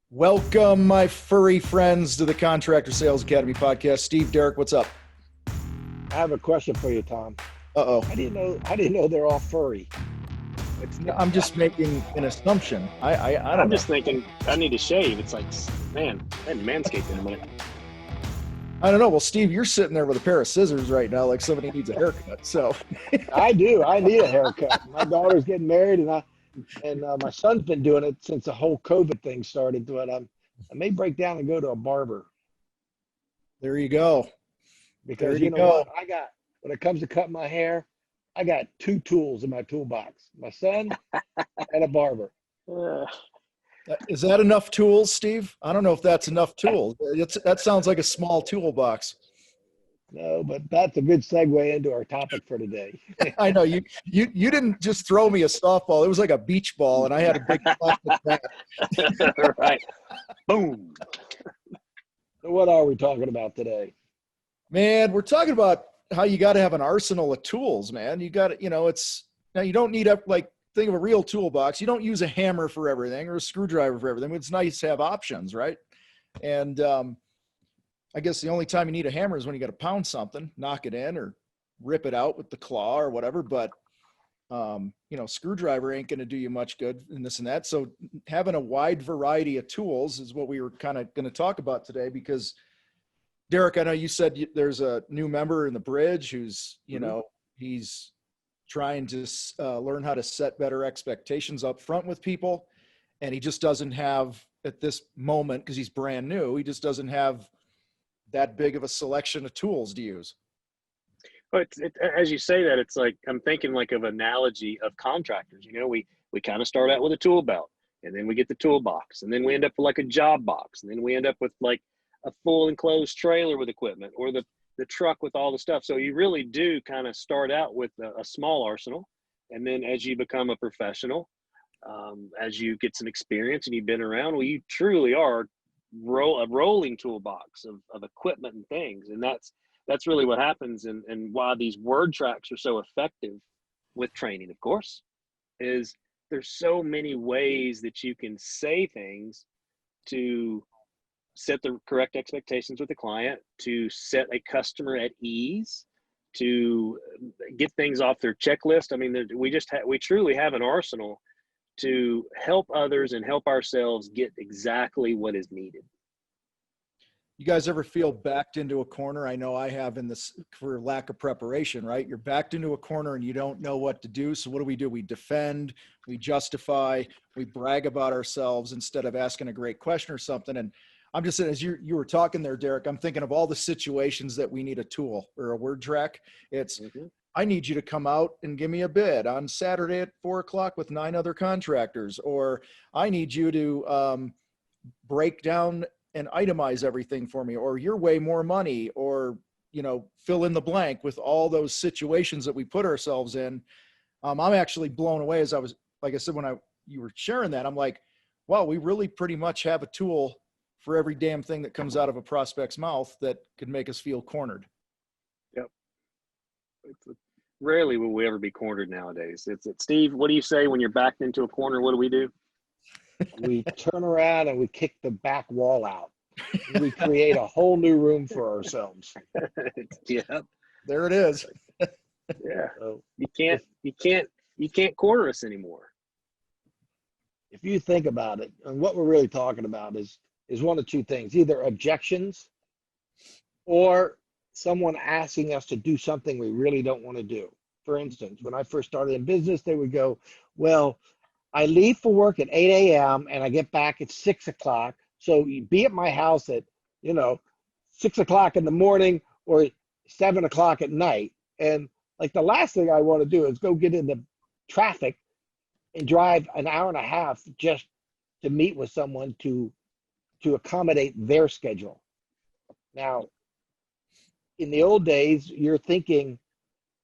Welcome, my furry friends, to the Contractor Sales Academy podcast. Steve, Derek, what's up? I have a question for you, Tom. Uh-oh. How do you know they're all furry? I'm just making an assumption. I don't I'm know. just thinking I need to shave. It's like, man, I hadn't manscaped in a minute. I don't know. Well, Steve, you're sitting there with a pair of scissors right now like somebody needs a haircut. So, I do. I need a haircut. My daughter's getting married, and my son's been doing it since the whole COVID thing started. But I may break down and go to a barber there you go. because There you you know go. what? When it comes to cutting my hair, I got two tools in my toolbox: my son and a barber. Uh, Is that enough tools, Steve? I don't know if that's enough tools. That sounds like a small toolbox. No, but that's a good segue into our topic for today. I know you didn't just throw me a softball. It was like a beach ball, and I had a big plastic bat. right. Boom. So what are we talking about today? Man, we're talking about how you got to have an arsenal of tools, man. You got to, it's now you don't need think of a real toolbox. You don't use a hammer for everything or a screwdriver for everything. It's nice to have options, right? And I guess the only time you need a hammer is when you got to pound something, knock it in, or rip it out with the claw or whatever. But screwdriver ain't going to do you much good in this and that. So having a wide variety of tools is what we were kind of going to talk about today, because Derek, I know you said there's a new member in the bridge who's, he's trying to learn how to set better expectations up front with people. And he just doesn't have, at this moment, because he's brand new, he just doesn't have that big of a selection of tools to use. But as you say that, it's like I'm thinking like of analogy of contractors. We kind of start out with a tool belt, and then we get the toolbox, and then we end up with like a job box, and then we end up with like a full enclosed trailer with equipment, or the truck with all the stuff. So you really do kind of start out with a small arsenal, and then as you become a professional, as you get some experience and you've been around, well, you truly are a rolling toolbox of equipment and things. And that's really what happens, and why these word tracks are so effective with training, of course, is there's so many ways that you can say things to set the correct expectations with the client, to set a customer at ease, to get things off their checklist. I mean, we truly have an arsenal to help others and help ourselves get exactly what is needed. You guys ever feel backed into a corner? I know I have, in this, for lack of preparation, right? You're backed into a corner and you don't know what to do. So what do? We defend, we justify, we brag about ourselves instead of asking a great question or something. And I'm just saying, as you were talking there, Derek, I'm thinking of all the situations that we need a tool or a word track. It's, I need you to come out and give me a bid on Saturday at 4:00 with 9 other contractors, or I need you to break down and itemize everything for me, or you're way more money, or, fill in the blank with all those situations that we put ourselves in. I'm actually blown away, as I was, like I said, when you were sharing that, I'm like, wow, we really pretty much have a tool for every damn thing that comes out of a prospect's mouth that could make us feel cornered. Yep. Rarely will we ever be cornered nowadays. Steve, what do you say when you're backed into a corner? What do we do? We turn around and we kick the back wall out. We create a whole new room for ourselves. Yeah, There it is. yeah. So You can't corner us anymore. if you think about it, and what we're really talking about is one of two things: either objections or someone asking us to do something we really don't want to do. For instance, when I first started in business, they would go, well, I leave for work at 8 a.m. and I get back at 6 o'clock. So you be at my house at, 6 o'clock in the morning or 7 o'clock at night. And like the last thing I want to do is go get into traffic and drive an hour and a half just to meet with someone to accommodate their schedule. Now, in the old days, you're thinking,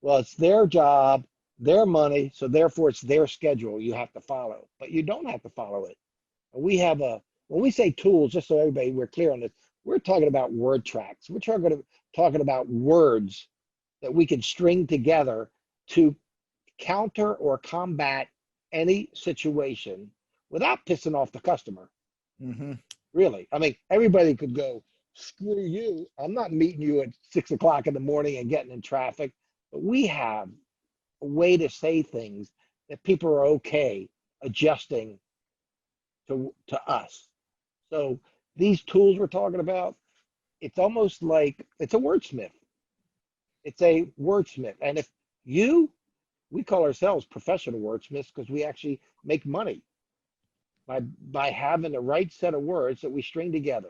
well, it's their job, their money, so therefore it's their schedule you have to follow. But you don't have to follow it. And when we say tools, just so we're clear on this, we're talking about word tracks. We're talking about words that we can string together to counter or combat any situation without pissing off the customer. Mm-hmm. Really. I mean, everybody could go, screw you. I'm not meeting you at 6 o'clock in the morning and getting in traffic. But we have a way to say things that people are okay adjusting to us. So these tools we're talking about, it's almost like it's a wordsmith. It's a wordsmith. And if you, we call ourselves professional wordsmiths because we actually make money by having the right set of words that we string together.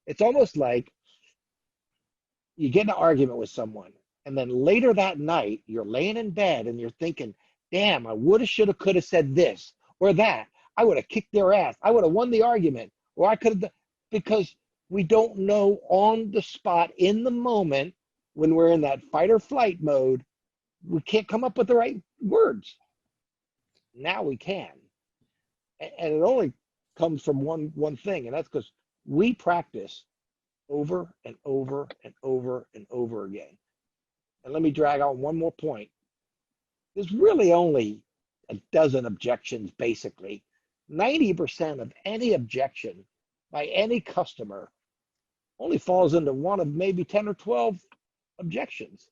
It's almost like you get in an argument with someone, and then later that night you're laying in bed and you're thinking, damn, I woulda, shoulda, coulda said this or that. I would have kicked their ass. I would have won the argument, or I could have, because we don't know on the spot in the moment when we're in that fight or flight mode, we can't come up with the right words. Now we can. And it only comes from one thing, and that's because we practice over and over and over and over again. And let me drag on one more point. There's really only a dozen objections, basically. 90% of any objection by any customer only falls into one of maybe 10 or 12 objections.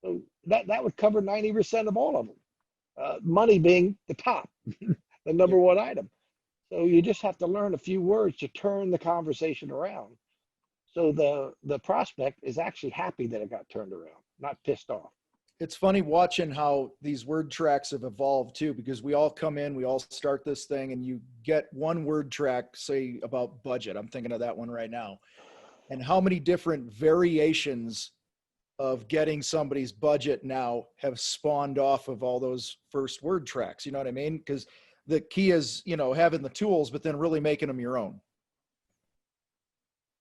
So that would cover 90% of all of them. Money being the top, the number one item. So you just have to learn a few words to turn the conversation around. So the prospect is actually happy that it got turned around, not pissed off. It's funny watching how these word tracks have evolved too, because we all come in, we all start this thing, and you get one word track, say about budget. I'm thinking of that one right now. And how many different variations of getting somebody's budget now have spawned off of all those first word tracks. You know what I mean? Because the key is, having the tools, but then really making them your own.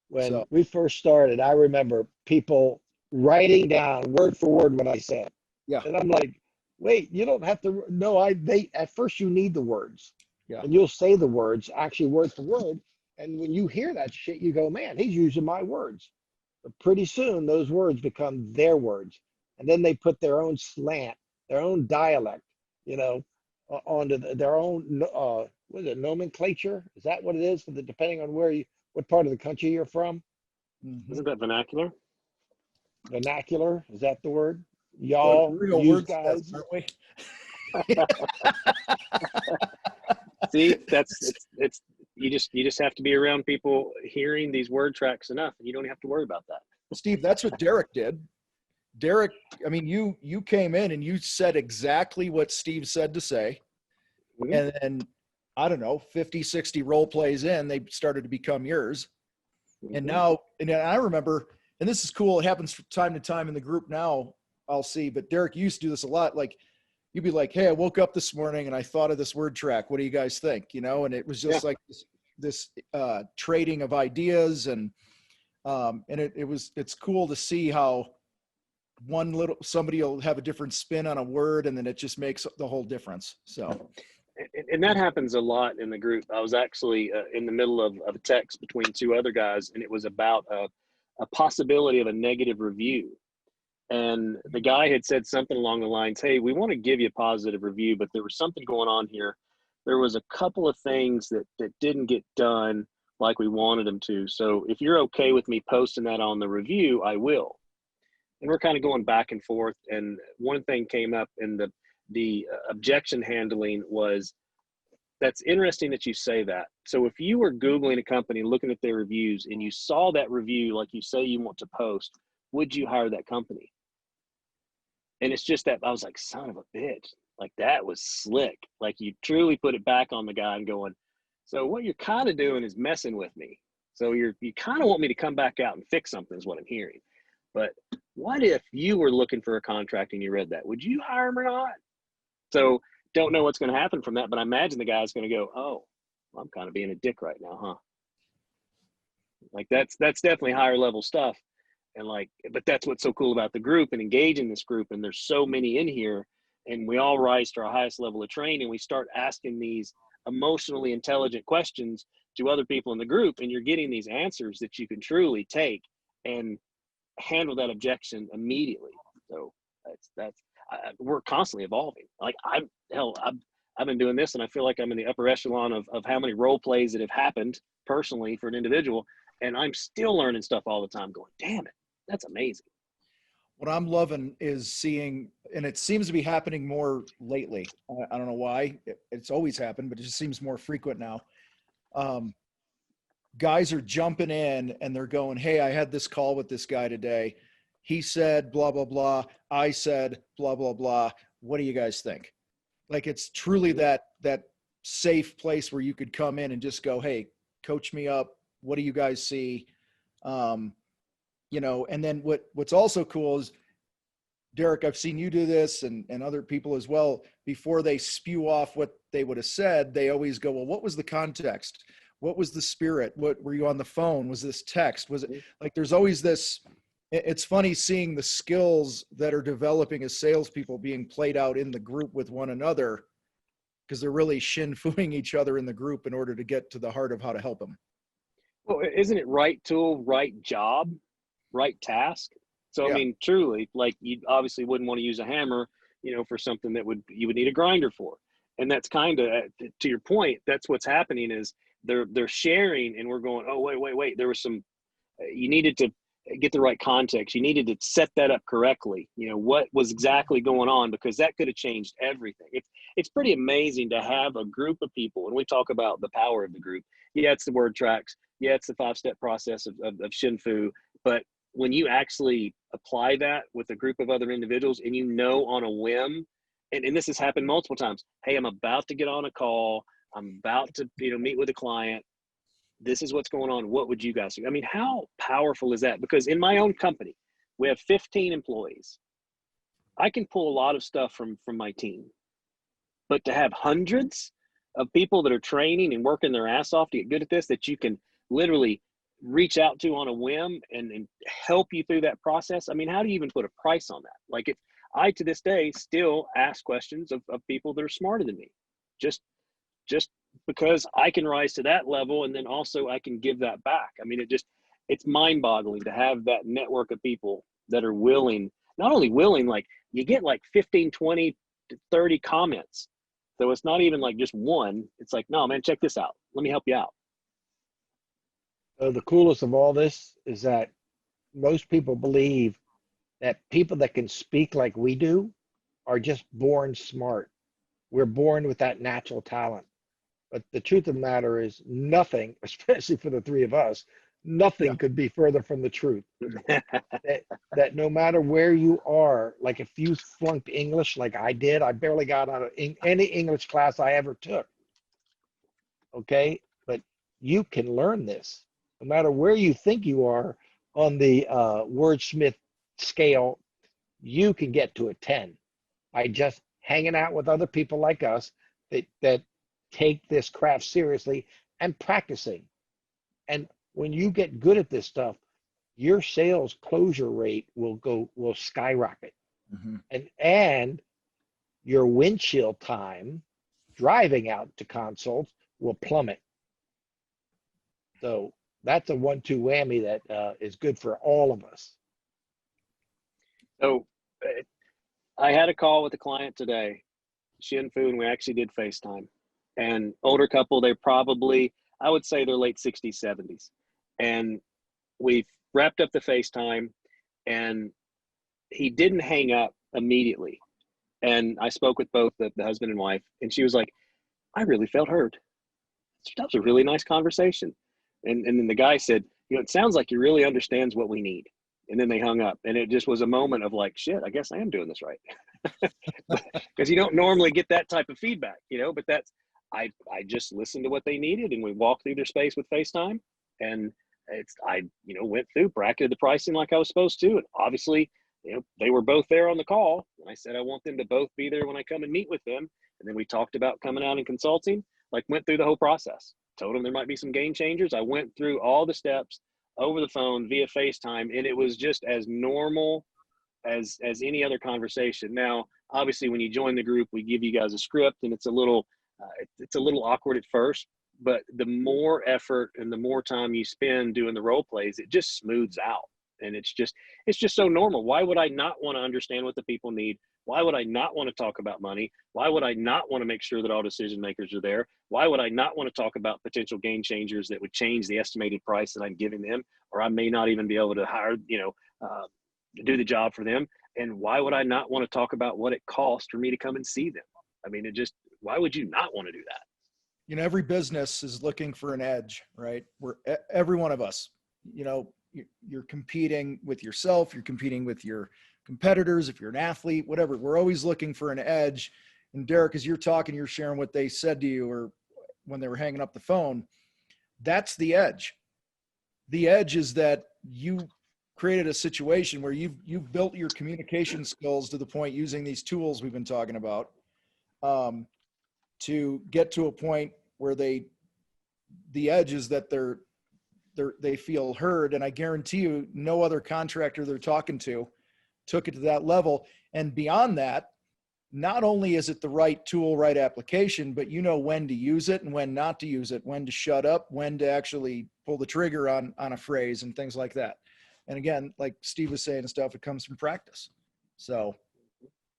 When we first started, I remember people writing down word for word what I said. Yeah. And I'm like, wait, you don't have to. No, at first you need the words. Yeah. And you'll say the words actually word for word. And when you hear that shit, you go, man, he's using my words. But pretty soon those words become their words. And then they put their own slant, their own dialect, onto their own, what is it, nomenclature? Is that what it is? Depending on what part of the country you're from? Mm-hmm. Isn't that vernacular? Vernacular, is that the word? Y'all, you guys. Aren't we? See, it's you just have to be around people hearing these word tracks enough, and you don't have to worry about that. Steve, that's what Derek did. Derek, I mean, you came in and you said exactly what Steve said to say. Mm-hmm. And then, I don't know, 50, 60 role plays in, they started to become yours. Mm-hmm. And now, and I remember, and this is cool, it happens from time to time in the group now, I'll see, but Derek used to do this a lot. Like, you'd be like, hey, I woke up this morning and I thought of this word track. What do you guys think? And it was just like this trading of ideas. And it's cool to see how somebody will have a different spin on a word, and then it just makes the whole difference. So. And that happens a lot in the group. I was actually in the middle of a text between two other guys, and it was about a possibility of a negative review. And the guy had said something along the lines, hey, we want to give you a positive review, but there was something going on here. There was a couple of things that didn't get done like we wanted them to. So if you're okay with me posting that on the review, I will. And we're kind of going back and forth. And one thing came up in the objection handling was, that's interesting that you say that. So if you were Googling a company, looking at their reviews, and you saw that review, like you say you want to post, would you hire that company? And it's just that I was like, son of a bitch, like that was slick. Like you truly put it back on the guy and going, so what you're kind of doing is messing with me. So you kind of want me to come back out and fix something is what I'm hearing. But what if you were looking for a contract and you read that? Would you hire him or not? So don't know what's going to happen from that, but I imagine the guy's going to go, oh, I'm kind of being a dick right now, huh? Like that's definitely higher level stuff. And but that's what's so cool about the group and engaging this group. And there's so many in here, and we all rise to our highest level of training. We start asking these emotionally intelligent questions to other people in the group, and you're getting these answers that you can truly take and handle that objection immediately. So we're constantly evolving. Like I've been doing this and I feel like I'm in the upper echelon of how many role plays that have happened personally for an individual. And I'm still learning stuff all the time going, damn it, that's amazing. What I'm loving is seeing, and it seems to be happening more lately. I don't know why. It's always happened, but it just seems more frequent now. Guys are jumping in and they're going, hey, I had this call with this guy today. He said, blah, blah, blah. I said, blah, blah, blah. What do you guys think? Like, it's truly that safe place where you could come in and just go, hey, coach me up. What do you guys see? You know, and then what's also cool is, Derek, I've seen you do this and other people as well. Before they spew off what they would have said, they always go, well, what was the context? What was the spirit? What were you on the phone? Was this text? Was it like, there's always this, it's funny seeing the skills that are developing as salespeople being played out in the group with one another, because they're really shin-fooing each other in the group in order to get to the heart of how to help them. Well, isn't it right tool, right job, right task? So, Yeah. I mean, truly, like, you obviously wouldn't want to use a hammer, you know, for something that you would need a grinder for. And that's kind of, to your point, that's what's happening is they're sharing and we're going, oh, wait. There was some, you needed to get the right context. You needed to set that up correctly. You know, what was exactly going on, because that could have changed everything. It's pretty amazing to have a group of people. And we talk about the power of the group. Yeah, it's the word tracks. Yeah, it's the 5-step process of Shinfu. But when you actually apply that with a group of other individuals and you know on a whim, and this has happened multiple times, hey, I'm about to get on a call. I'm about to, you know, meet with a client. This is what's going on. What would you guys do? I mean, how powerful is that? Because in my own company, we have 15 employees. I can pull a lot of stuff from my team, but to have hundreds of people that are training and working their ass off to get good at this, that you can literally reach out to on a whim and help you through that process. I mean, how do you even put a price on that? Like, if I, to this day, still ask questions of people that are smarter than me, just because I can rise to that level, and then also I can give that back. I mean, it's mind-boggling to have that network of people that are willing, not only willing, like, you get like 15, 20 to 30 comments. So it's not even like just one. It's like, no, man, check this out. Let me help you out. The coolest of all this is that most people believe that people that can speak like we do are just born smart. We're born with that natural talent. But the truth of the matter is nothing, especially for the three of us, nothing could be further from the truth. that no matter where you are, like if you flunked English like I did, I barely got out of any English class I ever took. Okay? But you can learn this. No matter where you think you are on the wordsmith scale, you can get to a 10 by just hanging out with other people like us that take this craft seriously and practicing. And when you get good at this stuff, your sales closure rate will skyrocket. Mm-hmm. And your windshield time driving out to consults will plummet. So that's a 1-2 whammy that is good for all of us. So I had a call with a client today, Shinfu, and we actually did FaceTime. And older couple, they're probably, I would say they're late 60s, 70s. And we wrapped up the FaceTime, and he didn't hang up immediately. And I spoke with both the husband and wife, and she was like, I really felt heard. That was a really nice conversation. And then the guy said, you know, it sounds like he really understands what we need. And then they hung up, and it just was a moment of like, shit, I guess I am doing this right. Because you don't normally get that type of feedback, you know, but that's, I just listened to what they needed, and we walked through their space with FaceTime, and I went through, bracketed the pricing like I was supposed to. And obviously, you know, they were both there on the call. And I said, I want them to both be there when I come and meet with them. And then we talked about coming out and consulting, like went through the whole process, told them there might be some game changers. I went through all the steps over the phone via FaceTime, and it was just as normal as any other conversation. Now, obviously, when you join the group, we give you guys a script, and it's a little awkward at first, but the more effort and the more time you spend doing the role plays, it just smooths out. And it's just so normal. Why would I not want to understand what the people need? Why would I not want to talk about money? Why would I not want to make sure that all decision makers are there? Why would I not want to talk about potential game changers that would change the estimated price that I'm giving them, or I may not even be able to hire, do the job for them? And why would I not want to talk about what it costs for me to come and see them? I mean, why would you not want to do that? Every business is looking for an edge, right? Every one of us, you're competing with yourself, you're competing with your competitors, if you're an athlete, whatever. We're always looking for an edge. And Derek, as you're talking, you're sharing what they said to you or when they were hanging up the phone. That's the edge. The edge is that you created a situation where you've built your communication skills to the point using these tools we've been talking about to get to a point where the edge is that they feel heard. And I guarantee you no other contractor they're talking to took it to that level. And beyond that, not only is it the right tool, right application, but when to use it and when not to use it, when to shut up, when to actually pull the trigger on a phrase and things like that. And again, like Steve was saying and stuff, it comes from practice. So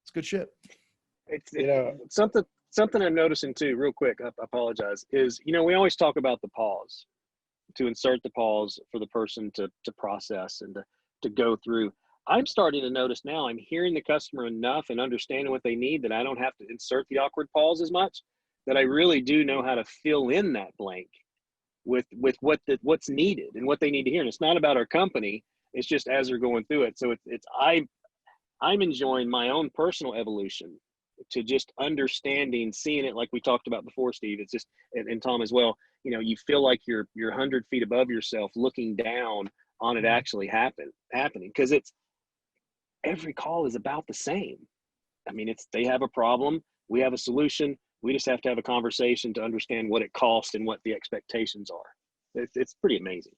it's good shit. It's something I'm noticing too, real quick, I apologize, is, we always talk about the pause, to insert the pause for the person to process and to go through. I'm starting to notice now I'm hearing the customer enough and understanding what they need that I don't have to insert the awkward pause as much, that I really do know how to fill in that blank with what's needed and what they need to hear. And it's not about our company. It's just as they're going through it. So I'm enjoying my own personal evolution to just understanding, seeing it like we talked about before, Steve. It's just, and Tom as well, you feel like you're 100 feet above yourself looking down on it actually happening, because every call is about the same. I mean, they have a problem, we have a solution. We just have to have a conversation to understand what it costs and what the expectations are. It's pretty amazing.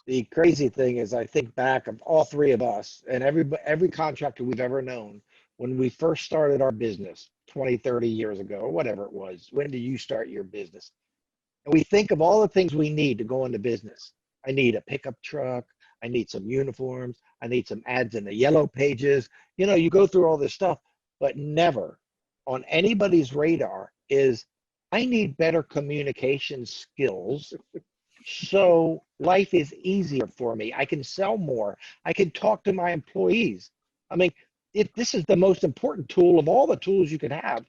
The crazy thing is, I think back of all three of us and every contractor we've ever known, when we first started our business 20, 30 years ago, or whatever it was. When did you start your business? And we think of all the things we need to go into business. I need a pickup truck. I need some uniforms. I need some ads in the yellow pages. You go through all this stuff, but never on anybody's radar is, I need better communication skills so life is easier for me. I can sell more. I can talk to my employees. I mean, this is the most important tool of all the tools you could have.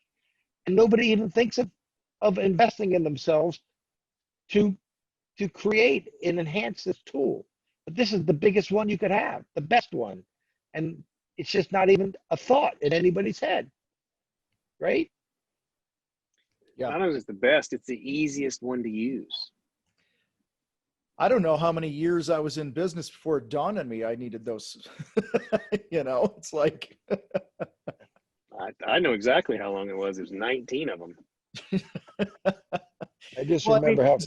And nobody even thinks of investing in themselves to create and enhance this tool. But this is the biggest one you could have, the best one. And it's just not even a thought in anybody's head, right? Yeah. Not only is it the best, it's the easiest one to use. I don't know how many years I was in business before it dawned on me I needed those. It's like. I know exactly how long it was. It was 19 of them. I just remember how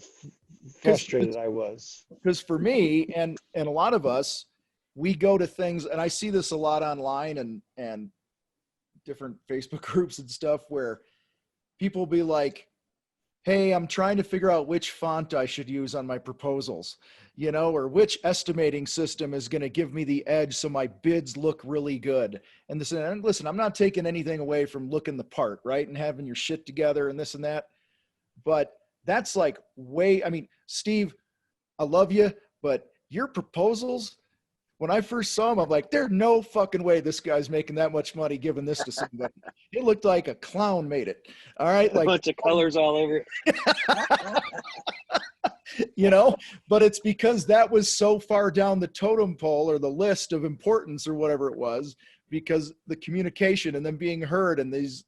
frustrated I was. Because for me and a lot of us, we go to things, and I see this a lot online and different Facebook groups and stuff where people be like, hey, I'm trying to figure out which font I should use on my proposals, or which estimating system is going to give me the edge so my bids look really good. And listen, I'm not taking anything away from looking the part, right? And having your shit together and this and that. But that's like Steve, I love you, but your proposals, when I first saw them, I'm like, there's no fucking way this guy's making that much money giving this to somebody. It looked like a clown made it. All right. Like a bunch of colors all over it. But it's because that was so far down the totem pole or the list of importance or whatever it was, because the communication and then being heard and these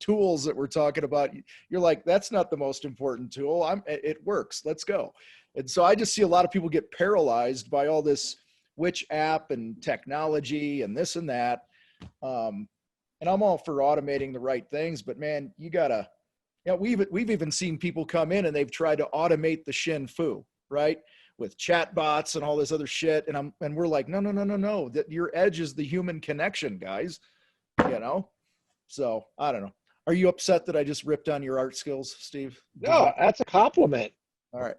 tools that we're talking about, you're like, that's not the most important tool. It works. Let's go. And so I just see a lot of people get paralyzed by all this which app and technology and this and that. And I'm all for automating the right things, but man, you gotta, we've even seen people come in and they've tried to automate the Shin Fu, right? With chat bots and all this other shit. And we're like, no, that your edge is the human connection, guys, So I don't know. Are you upset that I just ripped on your art skills, Steve? No, that's a compliment. All right.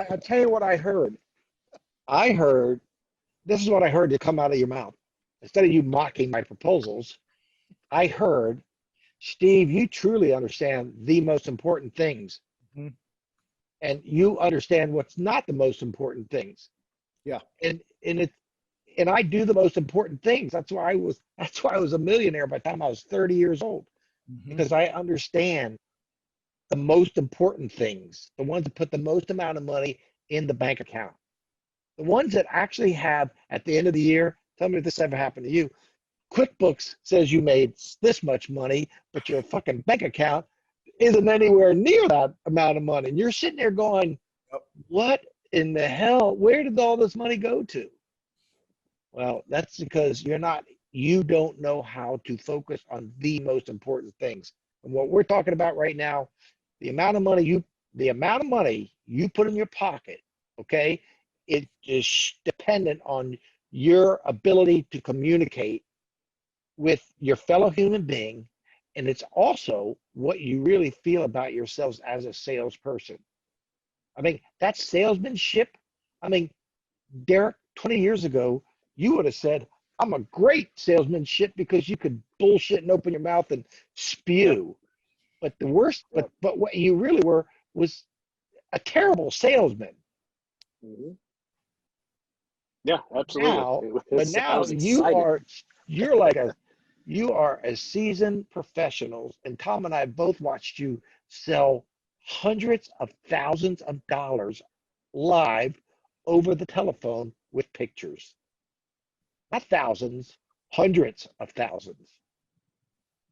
I'll tell you what I heard. This is what I heard to come out of your mouth. instead of you mocking my proposals, I heard, Steve, you truly understand the most important things, Mhm. and you understand what's not the most important things. Yeah. And I do the most important things. That's why I was a millionaire by the time I was 30 years old, Mhm. because I understand the most important things, the ones that put the most amount of money in the bank account. The ones that actually have at the end of the year, tell me if this ever happened to you. QuickBooks says you made this much money, but your fucking bank account isn't anywhere near that amount of money. And you're sitting there going, Yep. what in the hell? Where did all this money go to? Well, that's because you don't know how to focus on the most important things. And what we're talking about right now, the amount of money you put in your pocket, okay, it is dependent on your ability to communicate with your fellow human being, and it's also what you really feel about yourselves as a salesperson. I mean, that's salesmanship. I mean, Derek, 20 years ago, you would have said, I'm a great salesmanship because you could bullshit and open your mouth and Yeah. spew. But the worst, Yeah. but what you really were was a terrible salesman. Mhm. Yeah, absolutely. Now, It but was, I now was excited. you are a seasoned professional, and Tom and I both watched you sell hundreds of thousands of dollars live over the telephone with pictures. Not thousands, hundreds of thousands.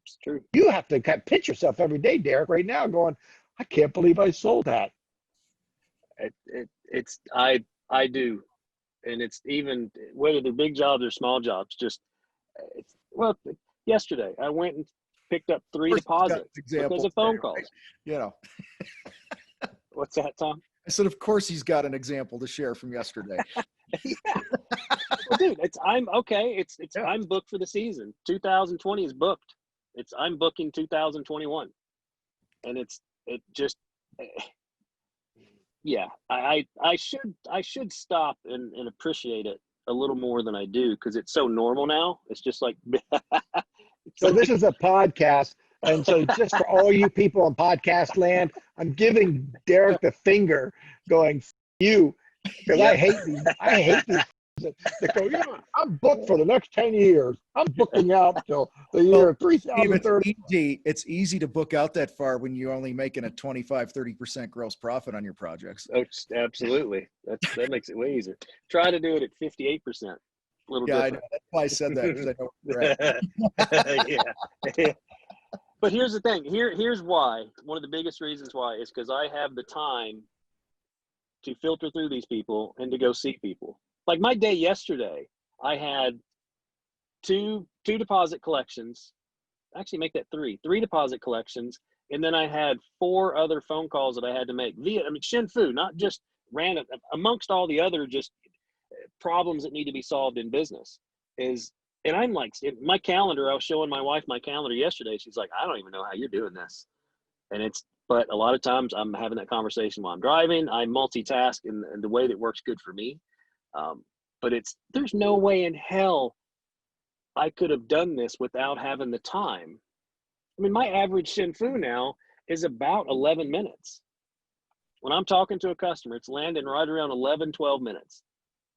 It's true. You have to pinch yourself every day, Derek, right now, going, I can't believe I sold that. It's I do, and it's even whether they're big jobs or small jobs. Just it's well, yesterday I went and picked up Of 3 course, he's got an deposits because example of today, phone right? calls. You know, What's that, Tom? I said, of course, he's got an example to share from yesterday. Yeah. Well, dude, I'm okay. It's Yeah. I'm booked for the season. 2020 is booked. I'm booking 2021, and it just yeah. I should stop and appreciate it a little more than I do because it's so normal now. It's just like it's So this like is a podcast. And so just for all you people in podcast land, I'm giving Derek the finger going, you, because Yeah. I hate these that go, I'm booked for the next 10 years. I'm booking out till the Well, year Steve, 3030. it's easy to book out that far when you're only making a 25-30% gross profit on your projects. oh, absolutely. That makes it way easier. Try to do it at 58%. A little Yeah, I know. different. That's why I said that, because I know where you're at. Yeah. But here's the thing. Here's why. One of the biggest reasons why is because I have the time to filter through these people and to go see people. Like my day yesterday, I had two deposit collections. Actually, make that three deposit collections, and then I had 4 other phone calls that I had to make via. I mean, Shinfu, not just random. Amongst all the other just problems that need to be solved in business is. And I'm like, my calendar, I was showing my wife my calendar yesterday. She's like, I don't even know how you're doing this. And but a lot of times I'm having that conversation while I'm driving. I multitask in the way that works good for me. But there's no way in hell I could have done this without having the time. I mean, my average Shinfu now is about 11 minutes. When I'm talking to a customer, it's landing right around 11, 12 minutes.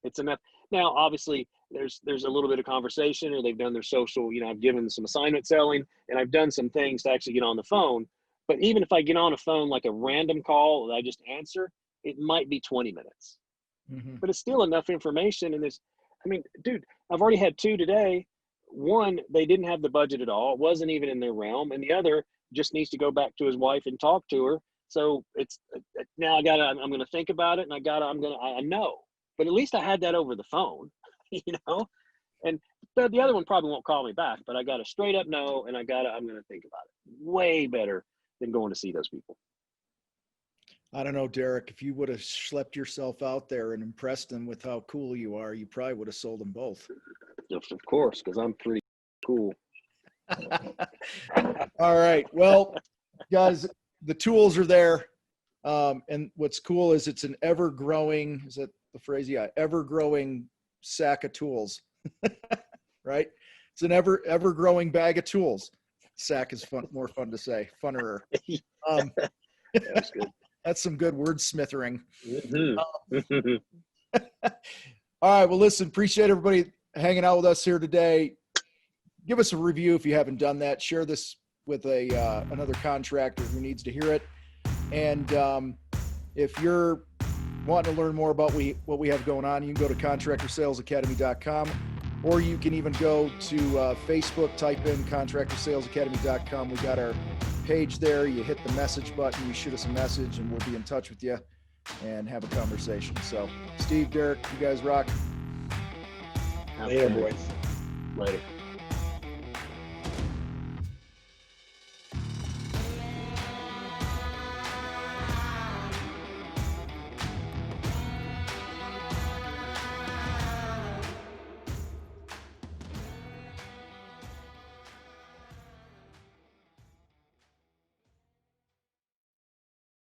It's enough. Now, obviously, there's a little bit of conversation, or they've done their social. I've given some assignment selling, and I've done some things to actually get on the phone. But even if I get on a phone like a random call that I just answer, it might be 20 minutes. Mm-hmm. But it's still enough information. And I mean, dude, I've already had 2 today. One, they didn't have the budget at all. It wasn't even in their realm. And the other just needs to go back to his wife and talk to her. So it's now I'm going to think about it, and I know. But at least I had that over the phone, and the other one probably won't call me back, but I got a straight up no, and I'm going to think about it. Way better than going to see those people. I don't know, Derek, if you would have schlepped yourself out there and impressed them with how cool you are, you probably would have sold them both. Yes, of course, because I'm pretty cool. All right. Well, guys, the tools are there. And what's cool is it's an ever-growing, is that the phrase? Yeah, ever-growing sack of tools. right? It's an ever growing bag of tools. Sack is more fun to say, funnerer. That was good. That's some good wordsmithering. Mhm. All right. Well, listen, appreciate everybody hanging out with us here today. Give us a review if you haven't done that. Share this with another contractor who needs to hear it. And if you're wanting to learn more about what we have going on, you can go to contractorsalesacademy.com, or you can even go to Facebook, type in contractorsalesacademy.com. We got our page there. You hit the message button, you shoot us a message, and we'll be in touch with you and have a conversation. So, Steve, Derek, you guys rock. Later, boys. Later.